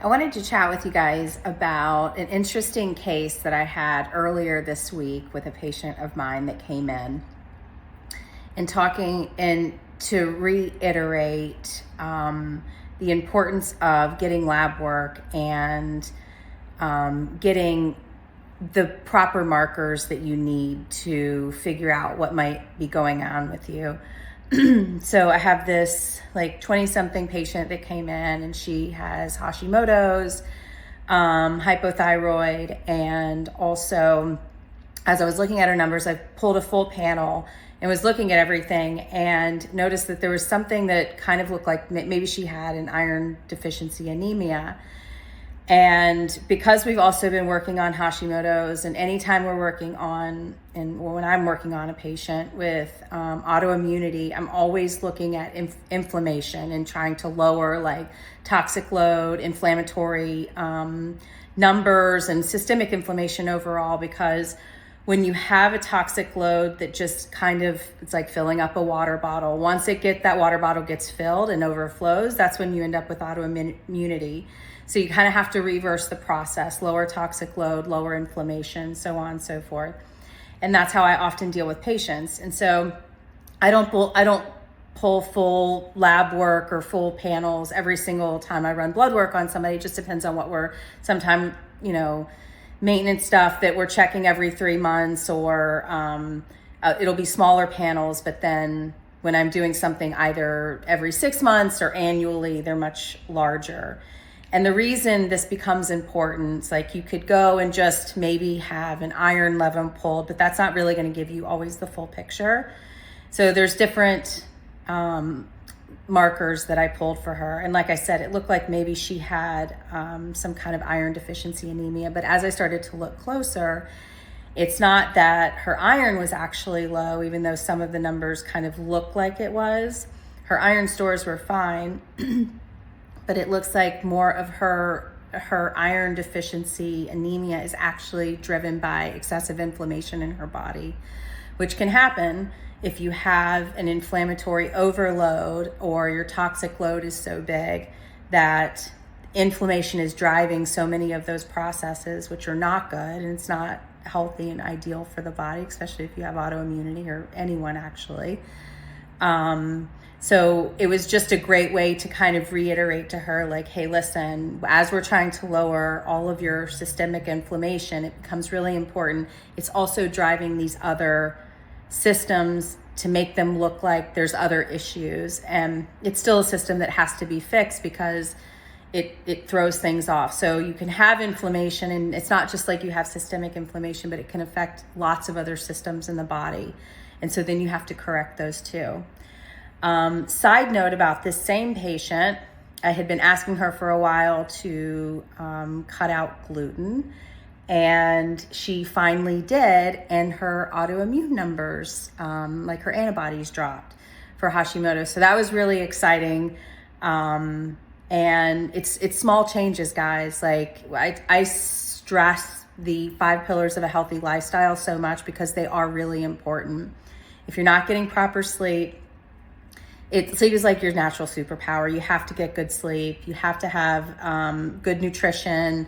I wanted to chat with you guys about an interesting case that I had earlier this week with a patient of mine that came in and talking and to reiterate the importance of getting lab work and getting the proper markers that you need to figure out what might be going on with you. So I have this 20-something patient that came in, and she has Hashimoto's, hypothyroid, and also as I was looking at her numbers, I pulled a full panel and was looking at everything and noticed that there was something that kind of looked like maybe she had an iron deficiency anemia. And because we've also been working on Hashimoto's, and anytime we're working on, when I'm working on a patient with autoimmunity, I'm always looking at inflammation and trying to lower toxic load, inflammatory numbers, and systemic inflammation overall, because when you have a toxic load that just it's like filling up a water bottle. Once that water bottle gets filled and overflows, that's when you end up with autoimmunity. So you kind of have to reverse the process, lower toxic load, lower inflammation, so on and so forth. And that's how I often deal with patients. And so I don't pull full lab work or full panels every single time I run blood work on somebody. It just depends on what sometimes, maintenance stuff that we're checking every 3 months, or it'll be smaller panels, but then when I'm doing something either every 6 months or annually, they're much larger. And the reason this becomes important, you could go and just maybe have an iron level pulled, but that's not really going to give you always the full picture. So there's different markers that I pulled for her. And like I said, it looked like maybe she had some kind of iron deficiency anemia. But as I started to look closer, it's not that her iron was actually low, even though some of the numbers kind of looked like it was. Her iron stores were fine. But it looks like more of her iron deficiency anemia is actually driven by excessive inflammation in her body, which can happen if you have an inflammatory overload or your toxic load is so big that inflammation is driving so many of those processes, which are not good, and it's not healthy and ideal for the body, especially if you have autoimmunity, or anyone actually. So it was just a great way to kind of reiterate to her, hey, listen, as we're trying to lower all of your systemic inflammation, it becomes really important. It's also driving these other systems to make them look like there's other issues. And it's still a system that has to be fixed because it throws things off. So you can have inflammation, and it's not just like you have systemic inflammation, but it can affect lots of other systems in the body. And so then you have to correct those too. Side note about this same patient, I had been asking her for a while to cut out gluten, and she finally did, and her autoimmune numbers, her antibodies, dropped for Hashimoto. So that was really exciting. And it's small changes, guys. I stress the 5 pillars of a healthy lifestyle so much because they are really important. If you're not getting proper sleep sleep is like your natural superpower. You have to get good sleep. You have to have good nutrition.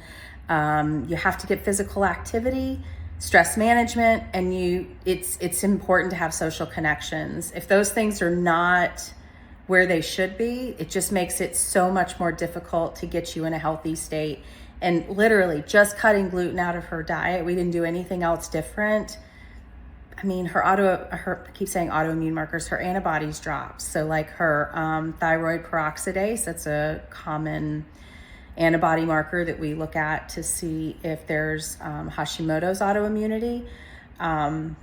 You have to get physical activity, stress management, and it's important to have social connections. If those things are not where they should be, it just makes it so much more difficult to get you in a healthy state. And literally just cutting gluten out of her diet, we didn't do anything else different. I mean, I keep saying autoimmune markers, her antibodies dropped. So her thyroid peroxidase, that's a common antibody marker that we look at to see if there's Hashimoto's autoimmunity. And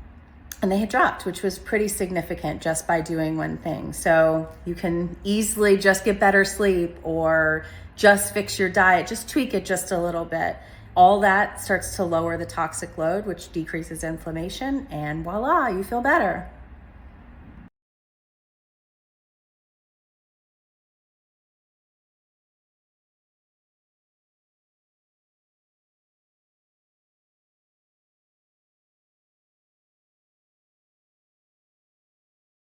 they had dropped, which was pretty significant just by doing one thing. So you can easily just get better sleep or just fix your diet, just tweak it just a little bit. All that starts to lower the toxic load, which decreases inflammation, and voila, you feel better.